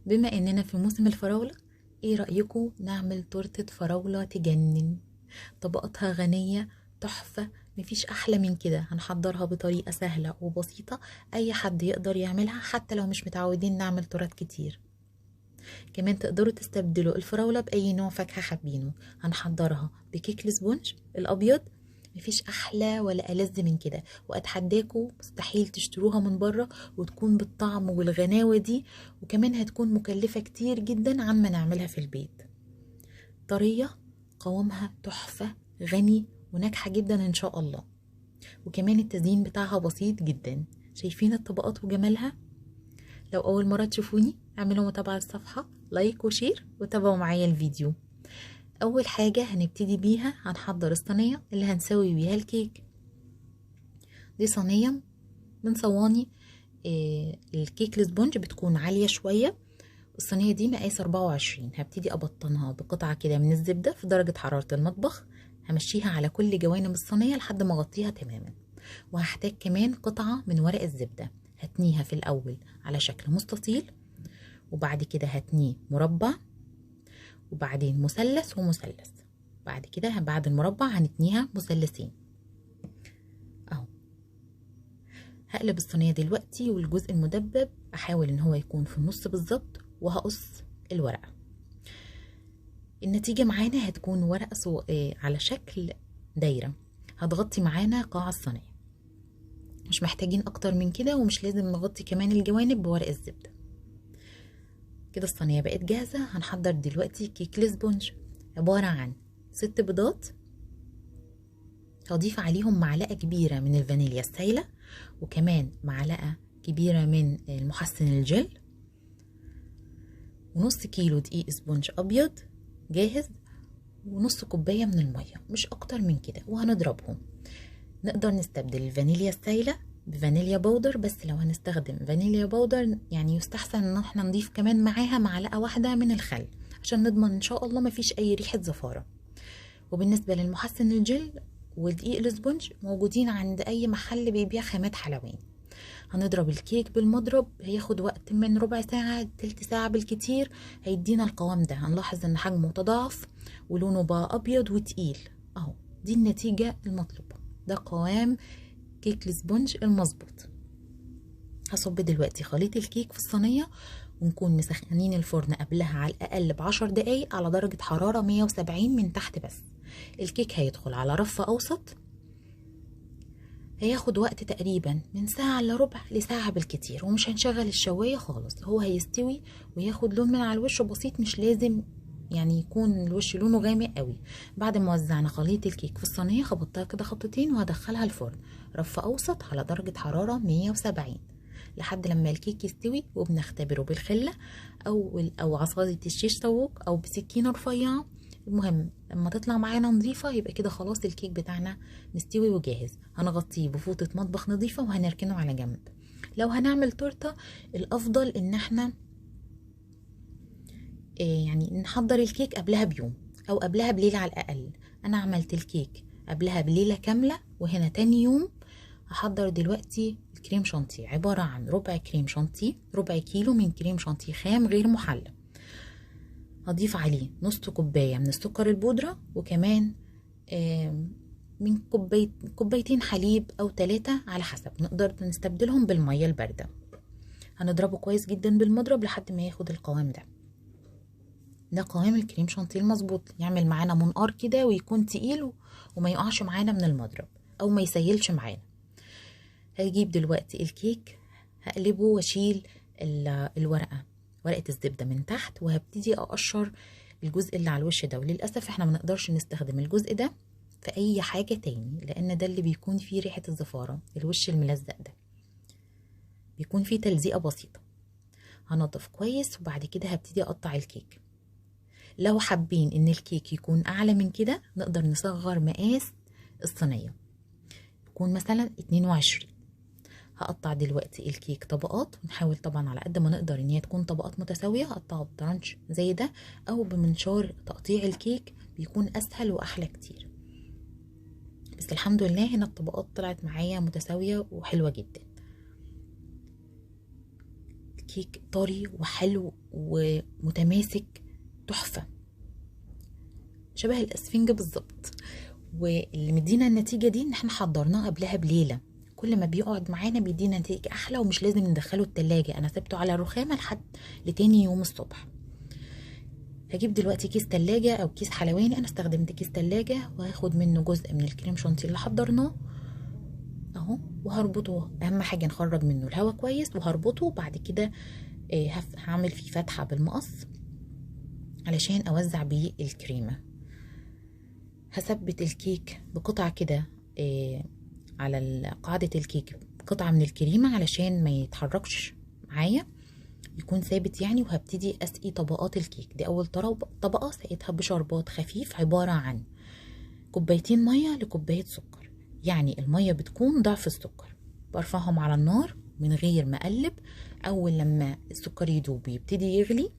بما اننا في موسم الفراولة، ايه رأيكم نعمل تورتة فراولة تجنن؟ طبقاتها غنية، تحفة. مفيش احلى من كده. هنحضرها بطريقة سهلة وبسيطة، اي حد يقدر يعملها حتى لو مش متعودين نعمل تورت كتير. كمان تقدروا تستبدلوا الفراولة بأي نوع فاكهة حابينه. هنحضرها بكيك السبونج الأبيض. مفيش أحلى ولا ألذ من كده، وأتحداكوا مستحيل تشتروها من بره وتكون بالطعم والغناوة دي، وكمان هتكون مكلفة كتير جدا عن ما نعملها في البيت. طرية، قوامها تحفة، غني وناجحة جدا إن شاء الله. وكمان التزيين بتاعها بسيط جدا. شايفين الطبقات وجمالها؟ لو أول مرة تشوفوني اعملوا متابعة الصفحة، لايك وشير، وتابعوا معايا الفيديو. أول حاجة هنبتدي بيها هنحضر الصينية اللي هنسوي بيها الكيك. دي صينية من صواني الكيك السبونج، بتكون عالية شوية. الصينية دي مقاس 24. هبتدي أبطنها بقطعة كده من الزبدة في درجة حرارة المطبخ. همشيها على كل جوانب الصينية لحد ما أغطيها تماما. وهحتاج كمان قطعة من ورق الزبدة. هتنيها في الأول على شكل مستطيل، وبعد كده هتنيه مربع، وبعدين مثلث ومثلث. بعد كده بعد المربع هنتنيها مثلثين اهو. هقلب الصينيه دلوقتي، والجزء المدبب احاول ان هو يكون في النص بالظبط، وهقص الورقه. النتيجه معانا هتكون ورقه على شكل دايره، هتغطي معانا قاع الصينيه. مش محتاجين اكتر من كده، ومش لازم نغطي كمان الجوانب بورق الزبده. كده الصينيه بقت جاهزه. هنحضر دلوقتي كيك السبونج، عباره عن 6 بيضات. هضيف عليهم معلقة كبيرة من الفانيليا السايلة، وكمان معلقة كبيرة من المحسن الجل، ونص كيلو دقيق سبونج أبيض جاهز، ونص كوباية من المية، مش أكتر من كده. وهنضربهم. نقدر نستبدل الفانيليا السايلة بفانيليا بودر، بس لو هنستخدم فانيليا بودر يعني يستحسن ان احنا نضيف كمان معاها معلقة واحدة من الخل، عشان نضمن ان شاء الله مفيش اي ريحة زفارة. وبالنسبة للمحسن الجل والدقيق السبونج موجودين عند اي محل بيبيع خامات حلواني. هنضرب الكيك بالمضرب، هياخد وقت من ربع ساعة تلت ساعة بالكتير. هيدينا القوام ده. هنلاحظ ان حجمه تضاعف ولونه بقى ابيض وتقيل اهو. دي النتيجة المطلوبة. ده قوام كيك السبونج المظبوط. هصب دلوقتي خليط الكيك في الصينية، ونكون مسخنين الفرن قبلها على الأقل ب10 دقايق على درجة حرارة 170 من تحت بس. الكيك هيدخل على رف أوسط. هياخد وقت تقريبا من ساعة إلا ربع لساعة بالكتير، ومش هنشغل الشواية خالص. هو هيستوي وياخد لون من على الوش بسيط، مش لازم يعني يكون الوش لونه غامق قوي. بعد ما وزعنا خليط الكيك في الصينية، خبطتها كده خبطتين وهدخلها الفرن رف أوسط على درجة حرارة 170 لحد لما الكيك يستوي. وبنختبره بالخلة أو عصاية الشيش طاووق أو بسكينة رفيعة. المهم لما تطلع معانا نظيفة يبقى كده خلاص الكيك بتاعنا مستوي وجاهز. هنغطيه بفوطة مطبخ نظيفة وهنركنه على جنب. لو هنعمل تورتة، الأفضل إن احنا يعني نحضر الكيك قبلها بيوم أو قبلها بليلة على الأقل. أنا عملت الكيك قبلها بليلة كاملة، وهنا تاني يوم هحضر دلوقتي الكريم شانتيه. عبارة عن ربع كريم شانتيه، ربع كيلو من كريم شانتيه خام غير محلى. هضيف عليه نص كوباية من السكر البودرة، وكمان من كوبايتين حليب أو 3 على حسب. نقدر نستبدلهم بالمية الباردة. هنضربه كويس جدا بالمضرب لحد ما ياخد القوام ده. ده قوام الكريم شانتيه المظبوط، يعمل معانا منقار كده ويكون تقيل وما يقعش معانا من المضرب أو ما يسيلش معانا. هجيب دلوقتي الكيك، هقلبه واشيل الورقة، ورقة الزبدة من تحت، وهبتدي اقشر الجزء اللي على الوش ده. وللأسف احنا ما نقدرش نستخدم الجزء ده في اي حاجة تاني، لان ده اللي بيكون فيه ريحة الزفارة. الوش الملزق ده بيكون فيه تلزيقة بسيطة. هنضف كويس، وبعد كده هبتدي اقطع الكيك. لو حابين ان الكيك يكون اعلى من كده نقدر نصغر مقاس الصينية، يكون مثلا 22. هقطع دلوقتي الكيك طبقات، ونحاول طبعا على قد ما نقدر ان هي تكون طبقات متساويه. هقطعه بترانش زي ده او بمنشار تقطيع الكيك، بيكون اسهل واحلى كتير. بس الحمد لله هنا الطبقات طلعت معايا متساويه وحلوه جدا. الكيك طري وحلو ومتماسك، تحفة، شبه الاسفنج بالظبط. واللي مدينا النتيجة دي ان احنا حضرناه قبلها بليلة، كل ما بيقعد معانا بيدينا نتيجة احلى، ومش لازم ندخله التلاجة، انا سبته على الرخامة لحد لتاني يوم الصبح. هجيب دلوقتي كيس تلاجة او كيس حلواني، انا استخدمت كيس تلاجة، وهاخد منه جزء من الكريم شانتيه اللي حضرناه اهو، وهربطه. اهم حاجة نخرج منه الهواء كويس، وهربطه بعد كده هعمل فيه فتحة بالمقص علشان اوزع بيه الكريمة. هثبت الكيك بقطعة كده على قاعدة الكيك، قطعة من الكريمة علشان ما يتحركش معايا، يكون ثابت يعني. وهبتدي اسقي طبقات الكيك دي. اول طبقة سقيتها بشربات خفيف، عبارة عن كوبايتين مية لكوباية سكر، يعني المية بتكون ضعف السكر. برفعهم على النار من غير ما اقلب. اول لما السكر يدوب يبتدي يغلي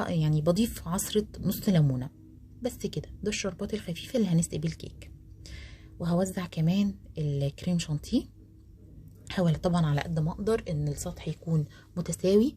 يعني بضيف عصرة نص ليمونة بس كده. ده الشربات الخفيفة اللي هنسقي بيه الكيك. وهوزع كمان الكريم شانتيه، حاول طبعا على قد ما اقدر ان السطح يكون متساوي.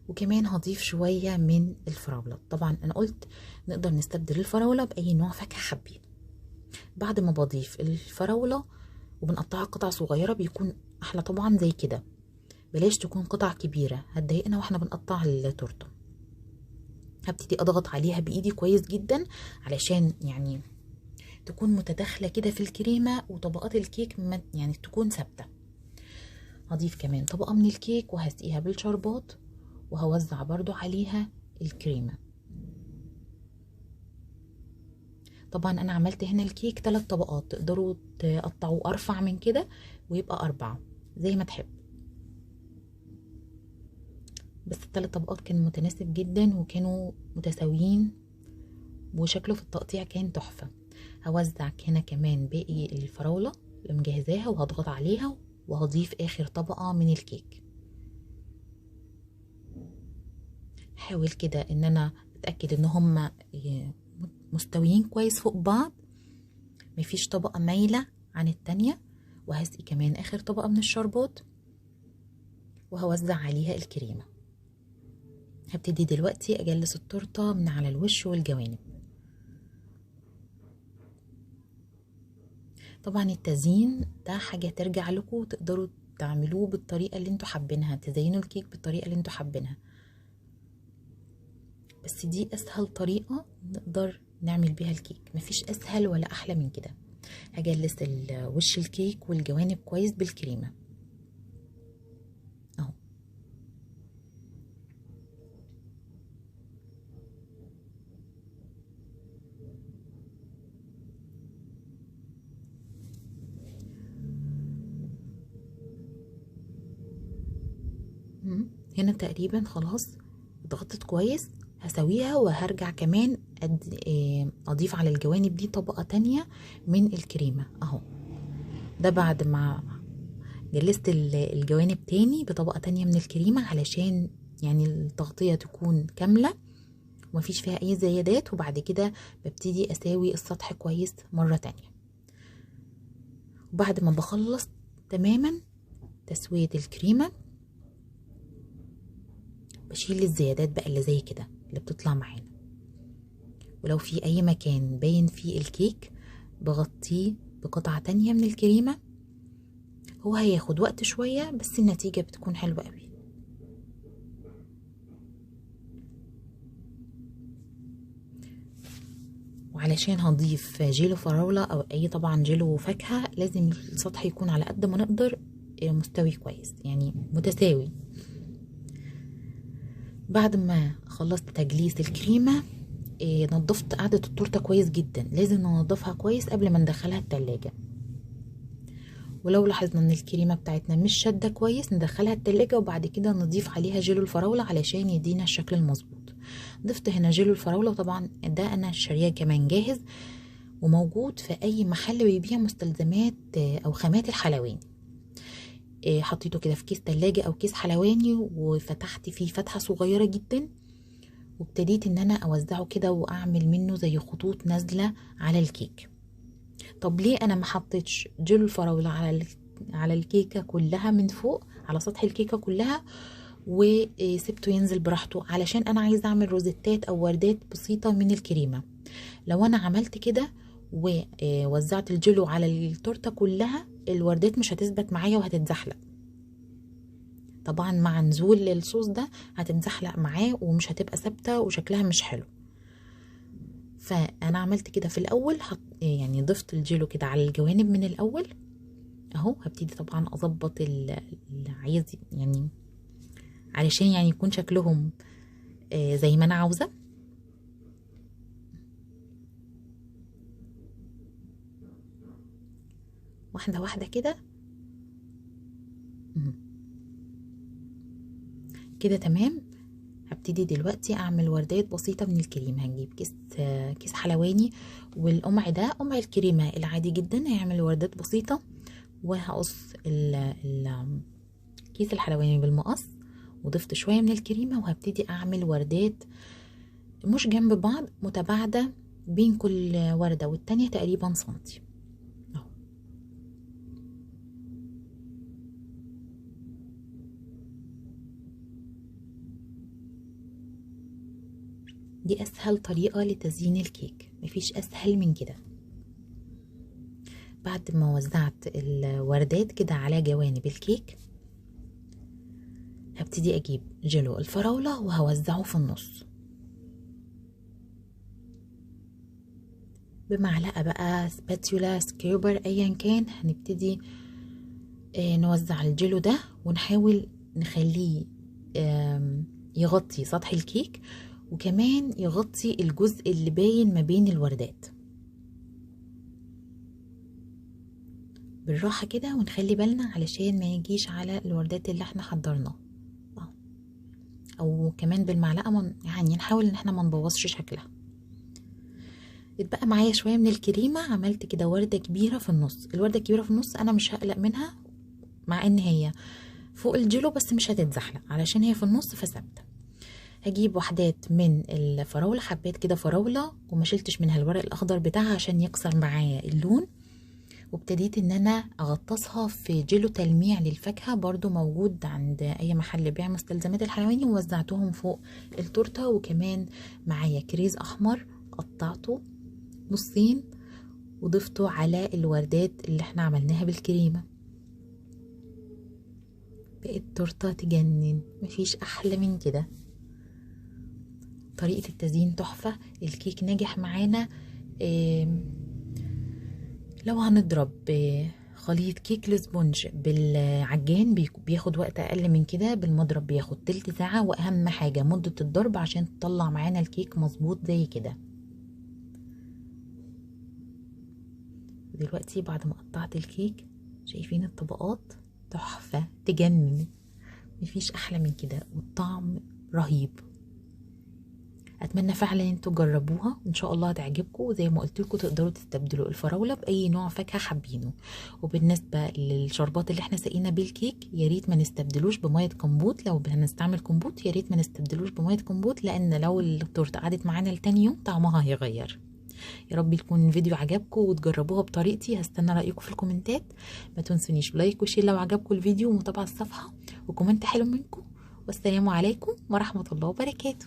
وكمان هضيف شوية من الفراولة. طبعا انا قلت نقدر نستبدل الفراولة باي نوع فاكهة حابين. بعد ما بضيف الفراولة وبنقطعها قطع صغيرة بيكون احلى طبعا زي كده، بلاش تكون قطع كبيرة هتضايقنا واحنا بنقطع التورته. هبتدي اضغط عليها بايدي كويس جدا علشان يعني تكون متداخله كده في الكريمه، وطبقات الكيك يعني تكون ثابته. هضيف كمان طبقه من الكيك وهسقيها بالشربات، وهوزع برضو عليها الكريمه. طبعا انا عملت هنا الكيك 3 طبقات، تقدروا تقطعوا ارفع من كده ويبقى 4 زي ما تحب، بس ال3 طبقات كان متناسب جدا وكانوا متساويين، وشكله في التقطيع كان تحفه. هوزع هنا كمان باقي الفراولة اللي مجهزاها وهضغط عليها، وهضيف اخر طبقة من الكيك. حاول كده ان انا اتأكد ان هما مستويين كويس فوق بعض، مفيش طبقة مايلة عن التانية. وهسقي كمان اخر طبقة من الشربات، وهوزع عليها الكريمة. هبتدي دلوقتي اجلس التورتة من على الوش والجوانب. طبعا التزيين ده حاجة ترجع لكم، تقدروا تعملوه بالطريقة اللي انتوا حابينها، تزينوا الكيك بالطريقة اللي انتوا حابينها، بس دي اسهل طريقة نقدر نعمل بيها الكيك، مفيش اسهل ولا احلى من كده. هجلس وش الكيك والجوانب كويس بالكريمة اهو. هنا تقريبا خلاص ضغطت كويس. هسويها وهرجع كمان اضيف على الجوانب دي طبقة تانية من الكريمة اهو. ده بعد ما جلست الجوانب تاني بطبقة تانية من الكريمة علشان يعني التغطية تكون كاملة ومفيش فيها اي زيادات. وبعد كده ببتدي اساوي السطح كويس مرة تانية. وبعد ما بخلص تماما تسوية الكريمة بشيل الزيادات بقى اللي زي كده اللي بتطلع معانا، ولو في اي مكان باين فيه الكيك بغطيه بقطعة تانية من الكريمة. هو هياخد وقت شوية بس النتيجة بتكون حلوة قوي. وعلشان هضيف جيلو فراولة او اي طبعا جيلو فاكهة لازم السطح يكون على قد ما نقدر مستوي كويس يعني متساوي. بعد ما خلصت تجليس الكريمة نظفت قاعدة التورتة كويس جدا، لازم ننظفها كويس قبل ما ندخلها التلاجة. ولو لاحظنا ان الكريمة بتاعتنا مش شادة كويس ندخلها التلاجة، وبعد كده نضيف عليها جيلو الفراولة علشان يدينا الشكل المظبوط. ضفت هنا جيلو الفراولة، وطبعا ده انا شارياه كمان جاهز وموجود في اي محل بيبيع مستلزمات او خامات الحلواني. حطيته كده في كيس تلاجة او كيس حلواني، وفتحت فيه فتحة صغيرة جدا، وابتديت ان انا اوزعه كده واعمل منه زي خطوط نازلة على الكيك. طب ليه انا ما حطيتش جيلو الفراولة على الكيكة كلها من فوق؟ على سطح الكيكه كلها وسبته ينزل براحته، علشان انا عايزه اعمل روزيتات او وردات بسيطه من الكريمه. لو انا عملت كده ووزعت الجيلو على التورته كلها، الوردات مش هتثبت معايا وهتتزحلق. طبعا مع نزول الصوص ده هتتزحلق معاه ومش هتبقى ثابته وشكلها مش حلو. فانا عملت كده في الاول، يعني ضفت الجيلو كده على الجوانب من الاول اهو. هبتدي طبعا اظبط اللي عايز يعني علشان يعني يكون شكلهم زي ما انا عاوزه. واحده واحده كده كده تمام. هبتدي دلوقتي اعمل وردات بسيطه من الكريمه. هنجيب كيس حلواني، والقمع ده قمع الكريمه العادي جدا، هيعمل وردات بسيطه. وهقص كيس الحلواني بالمقص، وضفت شويه من الكريمه، وهبتدي اعمل وردات مش جنب بعض، متباعده بين كل ورده والتانيه تقريبا سنتي اهو. دي اسهل طريقه لتزيين الكيك، مفيش اسهل من كده. بعد ما وزعت الوردات كده على جوانب الكيك، هبتدي اجيب جيلو الفراولة وهوزعه في النص بمعلقة بقى، سباتيولا، سكيوبر، ايا كان. هنبتدي نوزع الجيلو ده ونحاول نخليه يغطي سطح الكيك، وكمان يغطي الجزء اللي باين ما بين الوردات. بالراحة كده، ونخلي بالنا علشان ما يجيش على الوردات اللي احنا حضرناها، او كمان بالمعلقة يعني نحاول ان احنا ما نبوظش شكلها. اتبقى معايا شوية من الكريمة، عملت كده وردة كبيرة في النص. الوردة الكبيرة في النص انا مش هقلق منها، مع ان هي فوق الجيلو بس مش هتتزحلق علشان هي في النص فثابتة. هجيب وحدات من الفراولة، حبات كده فراولة، وما شلتش منها الورق الاخضر بتاعها عشان يكسر معايا اللون. وابتديت ان انا اغطسها في جيلو تلميع للفاكهة، برضو موجود عند اي محل بيع مستلزمات الحلواني، ووزعتهم فوق التورتة. وكمان معايا كريز احمر قطعته نصين وضفته على الوردات اللي احنا عملناها بالكريمة. بقت تورتة تجنن، مفيش احلى من كده. طريقة التزيين تحفة، الكيك ناجح معانا. لو هنضرب خليط كيك الاسبونج بالعجان بياخد وقت اقل من كده، بالمضرب بياخد تلت ساعة. واهم حاجة مدة الضرب عشان تطلع معانا الكيك مظبوط زي كده. دلوقتي بعد ما قطعت الكيك، شايفين الطبقات تحفة تجنن، مفيش احلى من كده، والطعم رهيب. اتمنى فعلا انتوا تجربوها، ان شاء الله هتعجبكم. وزي ما قلت لكم تقدروا تستبدلوا الفراوله باي نوع فاكهه حابينه. وبالنسبه للشربات اللي احنا سقينا بيه الكيك، يا ريت ما نستبدلوش بميه كمبوت. لو هنستعمل كمبوت يا ريت ما نستبدلوش بميه كمبوت، لان لو التورته قعدت معانا لتاني يوم طعمها هيغير. يا رب يكون الفيديو عجبكم وتجربوها بطريقتي. هستنى رايكم في الكومنتات. ما تنسونيش لايك وشير لو عجبكم الفيديو، ومتابعه الصفحه، وكومنت حلو منكم. والسلام عليكم ورحمه الله وبركاته.